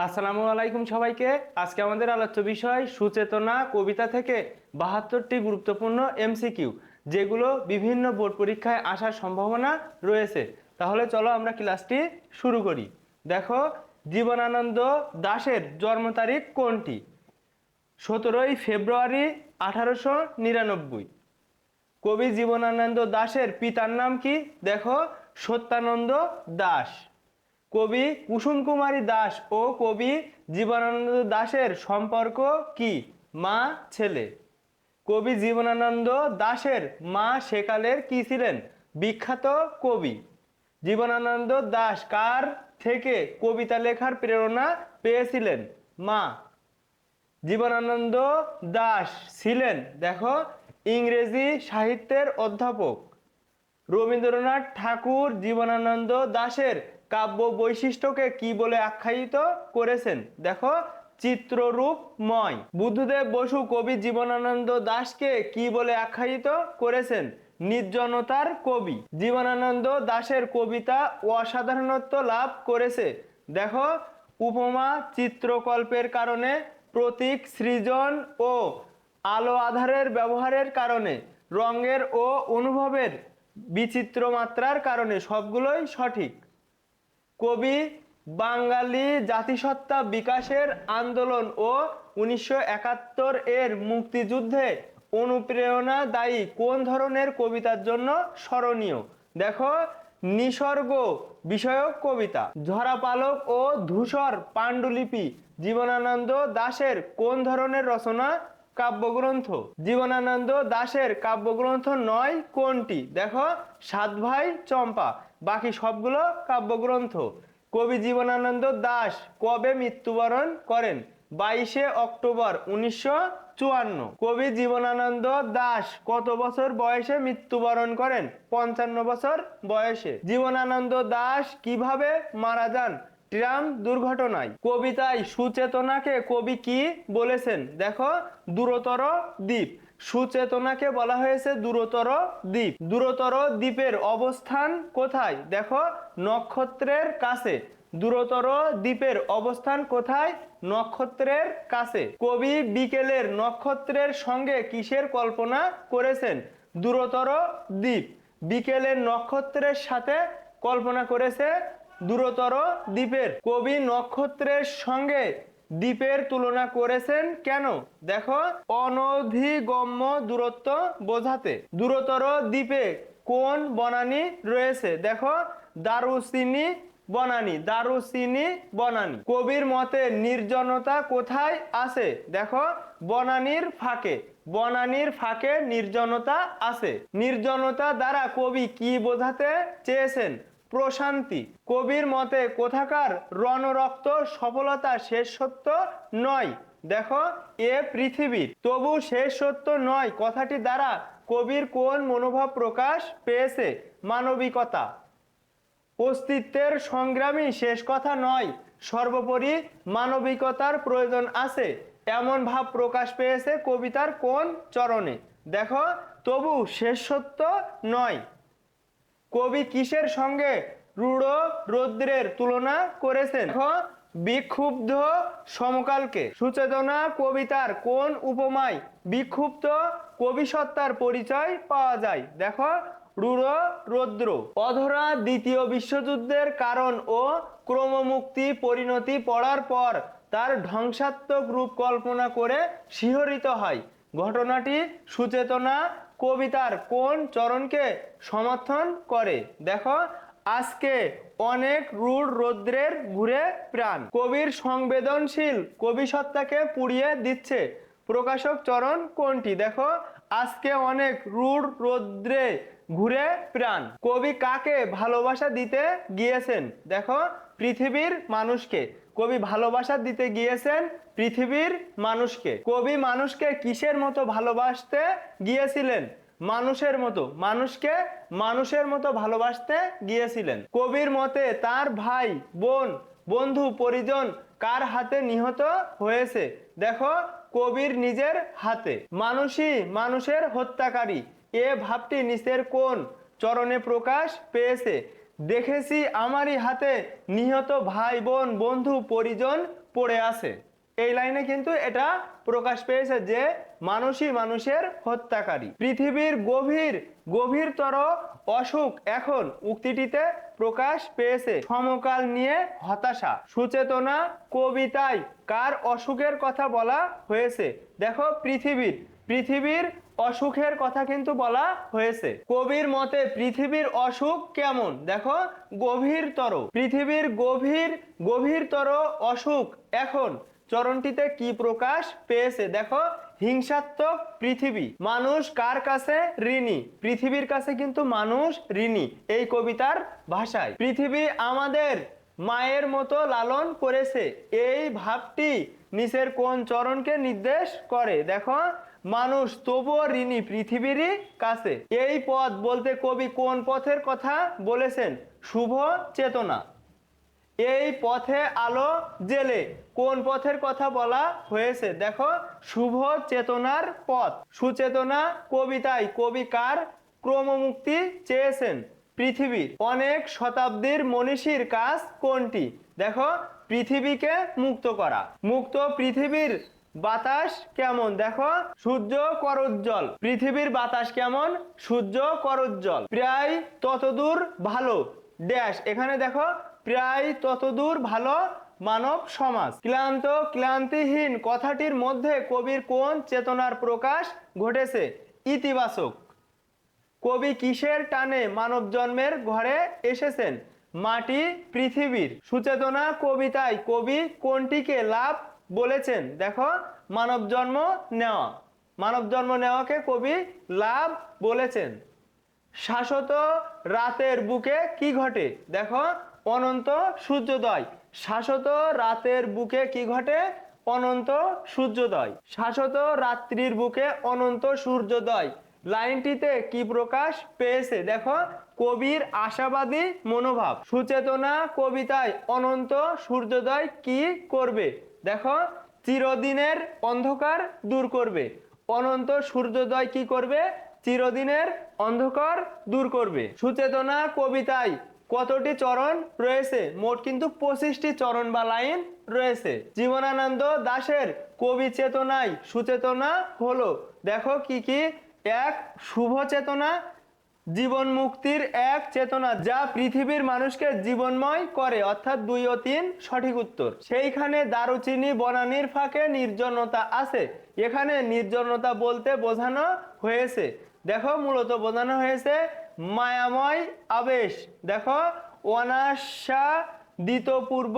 আসসালামু আলাইকুম সবাইকে। আজকে আমাদের আলোচ্য বিষয় সুচেতনা কবিতা থেকে 72টি গুরুত্বপূর্ণ এমসিকিউ, যেগুলো বিভিন্ন বোর্ড পরীক্ষায় আসার সম্ভাবনা রয়েছে। তাহলে চলো আমরা ক্লাসটি শুরু করি। দেখো, জীবনানন্দ দাশের জন্ম তারিখ কোনটি? 17ই ফেব্রুয়ারি 1899। কবি জীবনানন্দ দাশের পিতার নাম কি? দেখো, সত্যানন্দ দাশ। কবি কুসুম কুমারী দাস ও কবি জীবনানন্দ দাশের সম্পর্ক কি? মা ছেলে। কবি জীবনানন্দ দাশের মা সেকালের কি ছিলেন? বিখ্যাত কবি। জীবনানন্দ দাশ কার থেকে কবিতা লেখার প্রেরণা পেয়েছিলেন? মা। জীবনানন্দ দাশ ছিলেন, দেখো, ইংরেজি সাহিত্যের অধ্যাপক। রবীন্দ্রনাথ ঠাকুর জীবনানন্দ দাশের কাব্য বৈশিষ্ট্যকে কি বলে আখ্যায়িত করেছেন? দেখো, চিত্ররূপময়। বুদ্ধদেব বসু কবি জীবনানন্দ দাশকে কি বলে আখ্যায়িত করেছেন? নির্জনতার কবি। জীবনানন্দ দাশের কবিতা অসাধারণত্ব লাভ করেছে। দেখো, উপমা চিত্রকল্পের কারণে, প্রতীক সৃজন ও আলো আধারের ব্যবহারের কারণে, রঙের ও অনুভবের বিচিত্র মাত্রার কারণে, সবগুলোই সঠিক। কবি বাঙালি জাতিসত্তা বিকাশের আন্দোলন ও 1971 এর মুক্তিযুদ্ধে অনুপ্রেরণাদায়ী কোন ধরনের কবিতার জন্য স্মরণীয়? দেখো, নিসর্গ বিষয়ক কবিতা। ঝরাপালক ও ধূসর পাণ্ডুলিপি জীবনানন্দ দাশের কোন ধরনের রচনা? কাব্যগ্রন্থ। জীবনানন্দ দাশের কাব্যগ্রন্থ নয় কোনটি? দেখো, সাত ভাই চম্পা। বাকি সবগুলো কাব্যগ্রন্থ। কবি জীবনানন্দ দাশ কবে মৃত্যুবরণ করেন? 22শে অক্টোবর 1954। কবি জীবনানন্দ দাশ কত বছর বয়সে মৃত্যুবরণ করেন? 55 বছর বয়সে। জীবনানন্দ দাশ কিভাবে মারা যান? ট্রাম দুর্ঘটনায়। কবিতায় সুচেতনাকে কবি কি বলেছেন? দেখো, দূরতর দ্বীপ। সুচেতনাকে বলা হয়েছে দূরতর দ্বীপ। দূরতর দ্বীপের অবস্থান কোথায়? দেখো, নক্ষত্রের কাছে। দূরতর দ্বীপের অবস্থান কোথায়? নক্ষত্রের কাছে। কবি বিকেলের নক্ষত্রের সঙ্গে কিসের কল্পনা করেছেন? দূরতর দ্বীপ। বিকেলের নক্ষত্রের সাথে কল্পনা করেছে দূরতর দ্বীপের। কবি নক্ষত্রের সঙ্গে দ্বীপের তুলনা করেছেন কেন? দেখো, অনধিগম্য দূরত্ব বোঝাতে। দূরতর দ্বীপে কোন বনানী রয়েছে? দেখো, দারুচিনি বনানী। দারুচিনি বনানী। কবির মতে নির্জনতা কোথায় আছে? দেখো, বনানীর ফাঁকে। বনানীর ফাঁকে নির্জনতা আছে। নির্জনতা দ্বারা কবি কি বোঝাতে চেয়েছেন? প্রশান্তি। কবির মতে কোথাকার রণরক্ত সফলতা শেষ সত্য নয়? দেখো, এ পৃথিবীর। তবু শেষ সত্য নয় কথাটি দ্বারা কবির কোন মনোভাব প্রকাশ পেয়েছে? মানবিকতা। অস্তিত্বের সংগ্রামই শেষ কথা নয়, সর্বোপরি মানবিকতার প্রয়োজন আছে, এমন ভাব প্রকাশ পেয়েছে কবিতার কোন চরণে? দেখো, তবু শেষ সত্য নয়। কবি কিসের সঙ্গে রূঢ় রৌদ্রের তুলনা করেছেন? দেখো, বিক্ষুব্ধ সমকালকে। সুচেতনা কবিতার কোন উপমায় বিক্ষুব্ধ কবিসত্তার পরিচয় পাওয়া যায়? দেখো, রূঢ় রৌদ্র। অধরা দ্বিতীয় বিশ্বযুদ্ধের কারণ ও ক্রমমুক্তি পরিণতি পড়ার পর তার ধ্বংসাত্মক রূপ কল্পনা করে শিহরিত হয়। ঘটনাটি সুচেতনা কবিতার কোন চরণকে সমর্থন করে? দেখো, আজকে অনেক রূঢ় রৌদ্রের ঘুরে প্রাণ। কবির সংবেদনশীল কবিসত্তাকে পুড়িয়ে দিচ্ছে প্রকাশক চরণ কোনটি? দেখো, আজকে অনেক রূঢ় রৌদ্রে ঘুরে প্রাণ। কবি কাকে ভালোবাসা দিতে গিয়েছেন? দেখো, পৃথিবীর মানুষকে। কবি ভালোবাসা দিতে গিয়েছেন পৃথিবীর মানুষকে। কবি মানুষকে কিসের মতো ভালোবাসতে গিয়েছিলেন? মানুষের মতো। মানুষকে মানুষের মতো ভালোবাসতে গিয়েছিলেন। কবির মতে তার ভাই বোন বন্ধু পরিজন কার হাতে নিহত হয়েছে? দেখো, কবির নিজের হাতে। মানুষই মানুষের হত্যাকারী, এ ভাবটি নিচের কোন চরণে প্রকাশ পেয়েছে? দেখেছি আমারই হাতে নিহত ভাই বোন বন্ধু পরিজন পড়ে আছে। এই লাইনে কিন্তু এটা প্রকাশ পেয়েছে যে মানুষই মানুষের হত্যাকারী। পৃথিবীর গভীরতর অসুখ এখন উক্তিটিতে প্রকাশ পেয়েছে। সমকাল নিয়ে হতাশা। সুচেতনা কবিতায় কার অসুখের কথা বলা হয়েছে? দেখো পৃথিবীর অসুখের কথা কিন্তু বলা হয়েছে। কবির মতে পৃথিবীর অসুখ কেমন? দেখো গভীরতর। পৃথিবীর গভীরতর অসুখ এখন চরণটিতে কি প্রকাশ পেয়েছে? দেখো হিংসাত্মক পৃথিবী। মানুষ কার কাছে ঋণী? পৃথিবীর কাছে কিন্তু মানুষ ঋণী এই কবিতার ভাষায়। পৃথিবী আমাদের মায়ের মতো লালন করেছে, এই ভাবটি নিচের কোন চরণকে নির্দেশ করে? দেখো মানুষ তবুও ঋণী পৃথিবীরই কাছে। এই পথ বলতে কবি কোন পথের কথা বলেছেন? শুভ চেতনা। এই পথে আলো জেলে কোন পথের কথা বলা হয়েছে? দেখো শুভ চেতনার পথ। সুচেতনা কবিতায় কবি কার ক্রমমুক্তি চেয়েছেন? পৃথিবীর। অনেক শতাব্দীর মনীষীর কাজ কোনটি? দেখো পৃথিবীকে মুক্ত করা। মুক্ত পৃথিবীর বাতাস কেমন? দেখো সূর্য করোজ্জ্বল। পৃথিবীর বাতাস কেমন? সূর্য করোজ্জ্বল। প্রায় ততদূর ভালো ড্যাশ। এখানে দেখো প্রায় ততদূর ভালো মানব সমাজ। ক্লান্তিহীন কথাটির মধ্যে কবির কোন চেতনার প্রকাশ ঘটেছে? ইতিবাচক। কবি কিসের টানে মানব জন্মের ঘরে এসেছেন? মাটি পৃথিবীর। সুচেতনা কবিতায় কবি কোনটিকে লাভ বলেছেন? দেখো মানব জন্ম নেওয়াকে কবি লাভ বলেছেন। শাশ্বত রাতের বুকে কি ঘটে? দেখো অনন্ত সূর্যোদয়। শাশ্বত রাতের বুকে কি ঘটে? অনন্ত সূর্যোদয়। শাশ্বত রাত্রির বুকে অনন্ত সূর্যোদয় লাইনটিতে কি প্রকাশ পেয়েছে? দেখো কবির আশাবাদী মনোভাব। সুচেতনা কবিতায় অনন্ত সূর্যোদয় কি করবে? দেখো চিরদিনের অন্ধকার দূর করবে। অনন্ত সূর্যোদয় কি করবে? চিরদিনের অন্ধকার দূর করবে। সুচেতনা কবিতায় কতটি চরণ রয়েছে? মোট কিন্তু 25টি চরণ বা লাইন রয়েছে। জীবনানন্দ দাশের কবি চেতনায় সুচেতনা হলো দেখো কি কি? এক, শুভ চেতনা, জীবন মুক্তির এক চেতনা যা পৃথিবীর মানুষকে জীবনময় করে, অর্থাৎ 2 ও 3 সঠিক উত্তর। সেইখানে দারুচিনি বনানীর ফাঁকে নির্জনতা আছে। এখানে নির্জনতা বলতে বোঝানো হয়েছে, দেখো মূলত বোঝানো হয়েছে মায়াময় আবেশ। দেখো অনাস্বাদিতপূর্ব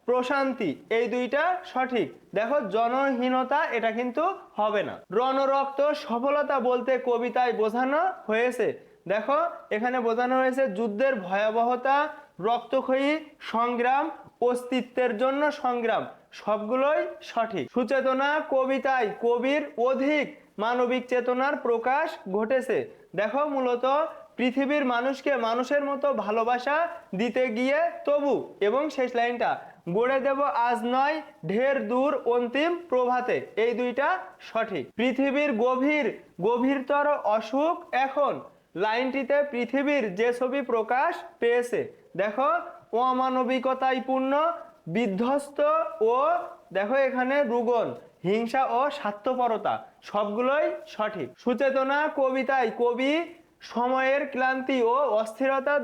প্রশান্তি, এই দুইটা সঠিক। দেখো জনহীনতা, এটা কিন্তু হবে না। রণরক্ত সফলতা বলতে কবিতায় বোঝানো হয়েছে, দেখো এখানে বোঝানো হয়েছে যুদ্ধের ভয়াবহতা, রক্তক্ষয়ী সংগ্রাম, অস্তিত্বের জন্য সংগ্রাম, সবগুলোই সঠিক। সুচেতনা কবিতায় কবির অধিক মানবিক চেতনার প্রকাশ ঘটেছে। দেখো মূলত পৃথিবীর মানুষকে মানুষের মতো ভালোবাসা দিতে গিয়ে তবু, এবং শেষ লাইনটা গড়ে দেব আজ নয় ঢের দূর অন্তিম প্রভাতে, এই দুইটা সঠিক। পৃথিবীর গভীরতর অসুখ এখন লাইনটিতে পৃথিবীর যে ছবি প্রকাশ পেয়েছে, দেখো অমানবিকতায় পূর্ণ, বিধ্বস্ত ও দেখো এখানে রুগন, হিংসা ও স্বার্থপরতা, সবগুলোই সঠিক। সুচেতনা কবিতায় কবি সময়ের ক্লান্তি ও অস্থিরতা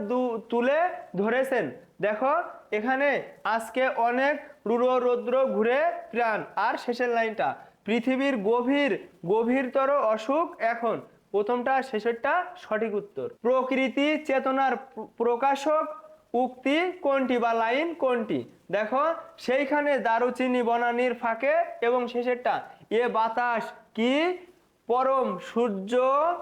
তুলে ধরেছেন। দেখো এখানে আজকে অনেক রুদ্র ঘুরে প্রাণ, আর শেষের লাইনটা পৃথিবীর গভীরতর অসুখ এখন, প্রথমটা শেষেরটা সঠিক উত্তর। প্রকৃতি চেতনার প্রকাশক উক্তি কোনটি বা লাইন কোনটি? দেখো সেইখানে দারুচিনি বনানীর ফাঁকে, এবং শেষেরটা এ বাতাস কি পরম সূর্য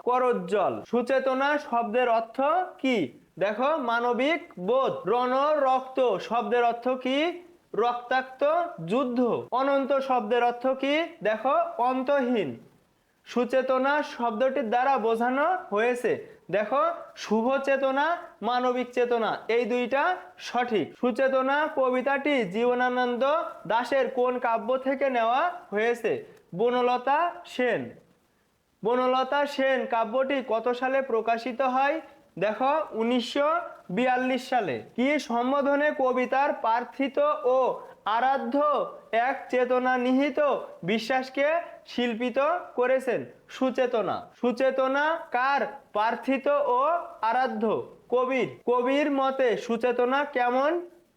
করোজ্জ্বল। সুচেতনা শব্দের অর্থ কি? দেখো মানবিক বোধ। রণ রক্ত শব্দের অর্থ কি? রক্তাক্ত যুদ্ধ। অনন্ত শব্দের অর্থ কি? দেখো অন্তহীন। সুচেতনা শব্দটির দ্বারা বোঝানো হয়েছে, দেখো শুভ চেতনা, মানবিক চেতনা, এই দুইটা সঠিক। সুচেতনা কবিতাটি জীবনানন্দ দাশের কোন কাব্য থেকে নেওয়া হয়েছে? বনলতা সেন। বনলতা সেন কাব্যটি কত সালে প্রকাশিত হয়? দেখো 1942 সালে। কি সম্বোধনে কবিতার প্রার্থিত ও আরাধ্য এক চেতনা নিহিত বিশ্বাসকে শিল্পিত করেছেন। সুচেতনা, সুচেতনা কার? প্রার্থিত ও আরাধ্য কবির। কবির মতে সুচেতনা কেমন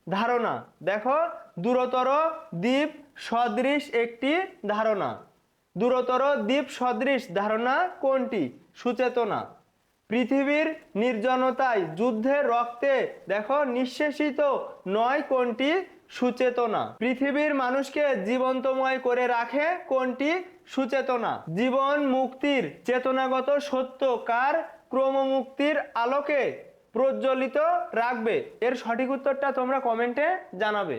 ধারণা? দেখো, দূরতর দ্বীপ সদৃশ একটি ধারণা। দূরতর দ্বীপ সদৃশ ধারণা কোনটি? সুচেতনা। পৃথিবীর নির্জনতায় যুদ্ধের রক্তে দেখো নিঃশেষিত নয় কোনটি? সুচেতনা। পৃথিবীর মানুষকে জীবন্তময় করে রাখে কোনটি? সুচেতনা। জীবন মুক্তির চেতনাগত সত্য কার ক্রমমুক্তির আলোকে প্রজ্বলিত রাখবে? এর সঠিক উত্তরটা তোমরা কমেন্টে জানাবে।